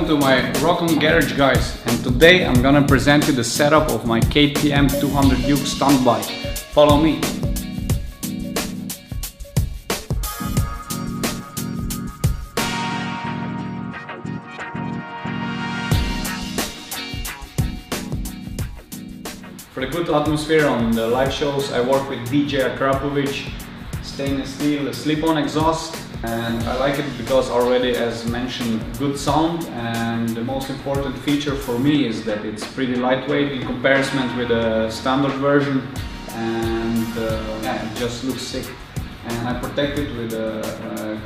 Welcome to my Rok Garage, guys, and today I'm gonna present you the setup of my KTM 200 Duke stunt bike. Follow me. For the good atmosphere on the live shows, I work with DJ Akrapovic, stainless steel slip-on exhaust, and I like it because already, as mentioned, good sound, and the most important feature for me is that it's pretty lightweight in comparison with the standard version, and yeah, it just looks sick. And I protect it with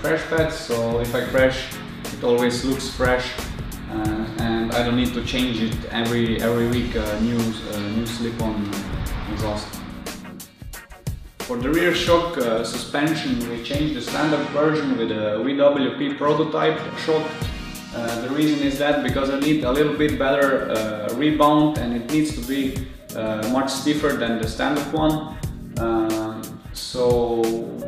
crash pads, so if I crash it always looks fresh, and I don't need to change it every week, new slip-on exhaust. For the rear shock suspension, we changed the standard version with a VWP prototype shock. The reason is that because I need a little bit better rebound, and it needs to be much stiffer than the standard one. So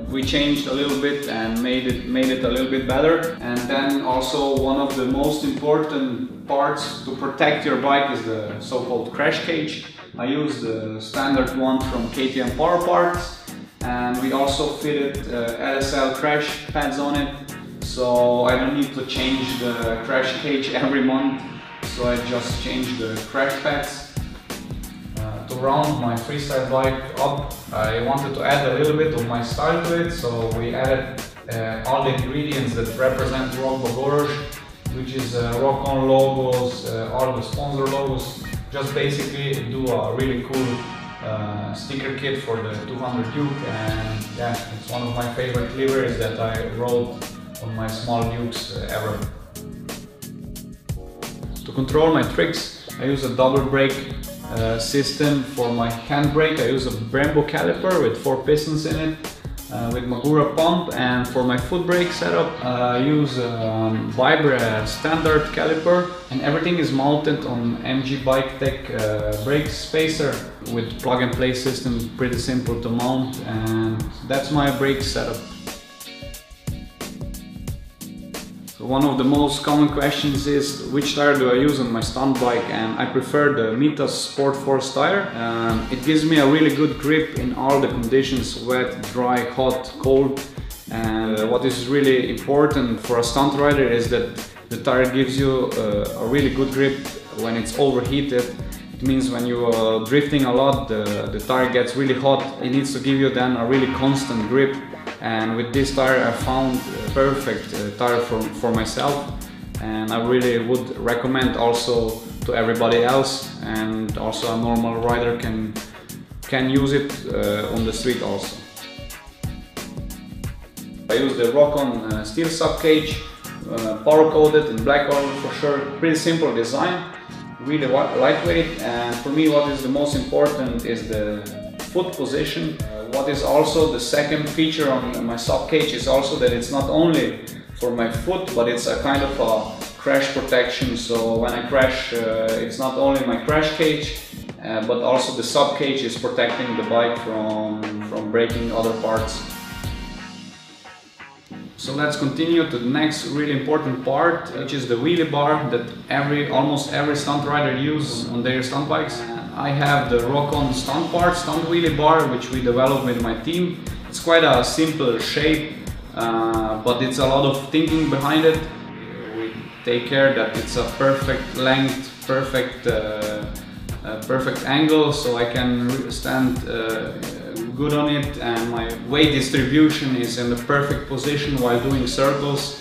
we changed a little bit and made it a little bit better. And then also one of the most important parts to protect your bike is the so-called crash cage. I use the standard one from KTM Power Parts. And we also fitted LSL crash pads on it, so I don't need to change the crash cage every month, so I just changed the crash pads. To round my freestyle bike up, I wanted to add a little bit of my style to it, so we added all the ingredients that represent Rok Bagoros, which is Rok logos, all the sponsor logos, just basically do a really cool sticker kit for the 200 Duke, and yeah, it's one of my favorite liveries that I rode on my small Dukes ever. To control my tricks, I use a double brake system. For my handbrake, I use a Brembo caliper with 4 pistons in it, with Magura pump, and for my foot brake setup I use Vibra standard caliper, and everything is mounted on MG Bike Tech brake spacer with plug and play system, pretty simple to mount, and that's my brake setup. So one of the most common questions is which tire do I use on my stunt bike, and I prefer the Mitas Sport Force tire. It gives me a really good grip in all the conditions: wet, dry, hot, cold. And what is really important for a stunt rider is that the tire gives you a really good grip when it's overheated. It means when you are drifting a lot, the tire gets really hot. It needs to give you then a really constant grip. And with this tire I found a perfect tire for myself, and I really would recommend also to everybody else, and also a normal rider can use it on the street also. I use the Rok steel sub cage, power coated in black oil for sure. Pretty simple design, really lightweight, and for me what is the most important is the foot position. What is also the second feature on my sub cage is also that it's not only for my foot, but it's a kind of a crash protection. So when I crash, it's not only my crash cage, but also the sub cage is protecting the bike from breaking other parts. So let's continue to the next really important part, which is the wheelie bar that almost every stunt rider uses on their stunt bikes. I have the Rok stunt wheelie bar, which we developed with my team. It's quite a simple shape, but it's a lot of thinking behind it. We take care that it's a perfect length, perfect angle, so I can stand good on it, and my weight distribution is in the perfect position while doing circles.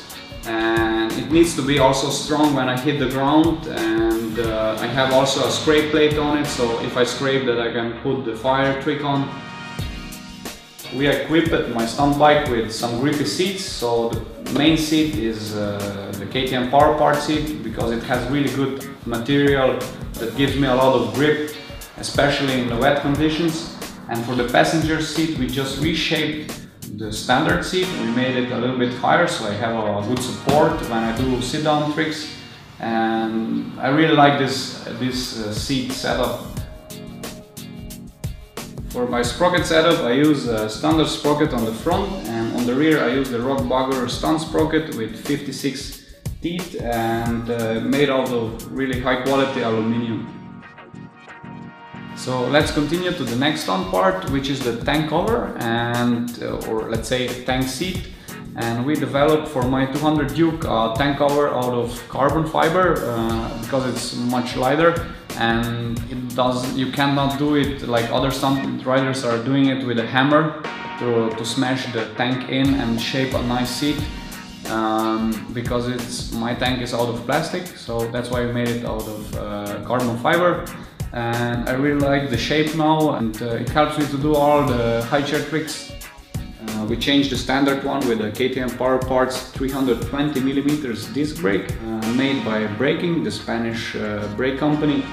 And it needs to be also strong when I hit the ground, and I have also a scrape plate on it, so if I scrape that I can put the fire trick on. We equipped my stunt bike with some grippy seats, so the main seat is the KTM Power Part seat, because it has really good material that gives me a lot of grip, especially in the wet conditions. And for the passenger seat, we just reshaped the standard seat. We made it a little bit higher, so I have a good support when I do sit-down tricks, and I really like this seat setup. For my sprocket setup, I use a standard sprocket on the front, and on the rear I use the Rok Bagoros stunt sprocket with 56 teeth and made out of really high quality aluminium. So let's continue to the next stunt part, which is the tank cover and or let's say tank seat. And we developed for my 200 Duke a tank cover out of carbon fiber because it's much lighter, and you cannot do it like other stunt riders are doing it with a hammer to smash the tank in and shape a nice seat, because my tank is out of plastic, so that's why we made it out of carbon fiber. And I really like the shape now, and it helps me to do all the high chair tricks. We changed the standard one with a KTM Power Parts 320mm disc brake made by Braking, the Spanish brake company,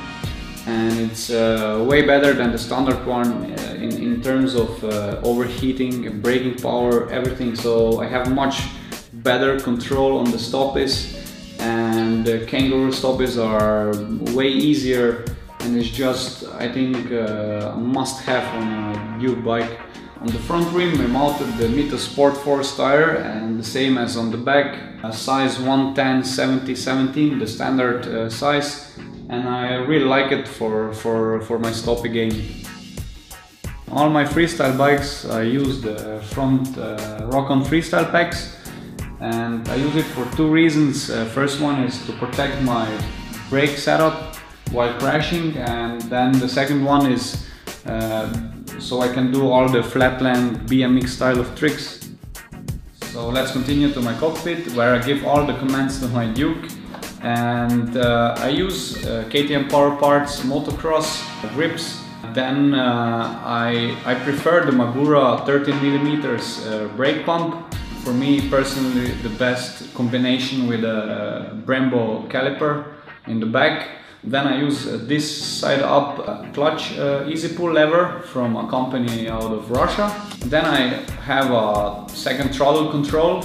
and it's way better than the standard one in terms of overheating, braking power, everything. So I have much better control on the stoppies, and the Kangaroo stoppies are way easier, and it's just, I think, a must-have on a Duke bike. On the front rim I mounted the Mita Sport Force tire, and the same as on the back, size 110/70/17, the standard size, and I really like it for my stoppie game. All my freestyle bikes I use the front Rok freestyle packs, and I use it for two reasons. First one is to protect my brake setup while crashing, and then the second one is so I can do all the flatland BMX style of tricks. So let's continue to my cockpit, where I give all the commands to my Duke, and I use KTM Power Parts motocross grips. Then I prefer the Magura 13mm brake pump. For me personally, the best combination with a Brembo caliper in the back. Then I use this side up clutch easy pull lever from a company out of Russia. Then I have a second throttle control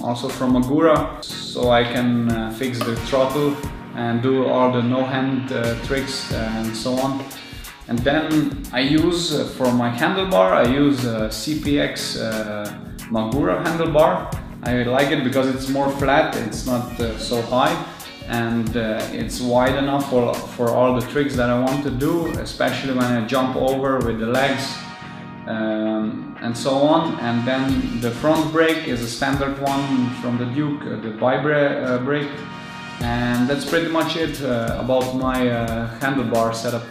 also from Magura, so I can fix the throttle and do all the no hand tricks and so on. And then I use for my handlebar, I use CPX Magura handlebar. I like it because it's more flat, it's not so high, and it's wide enough for all the tricks that I want to do, especially when I jump over with the legs and so on. And then the front brake is a standard one from the Duke, the Vibre brake, and that's pretty much it about my handlebar setup.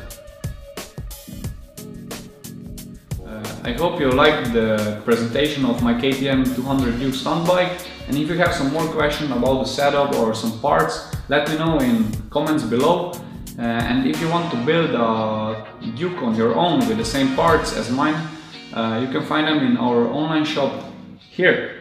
I hope you liked the presentation of my KTM 200 Duke stunt bike, and if you have some more questions about the setup or some parts, let me know in comments below. And if you want to build a Duke on your own with the same parts as mine, you can find them in our online shop here.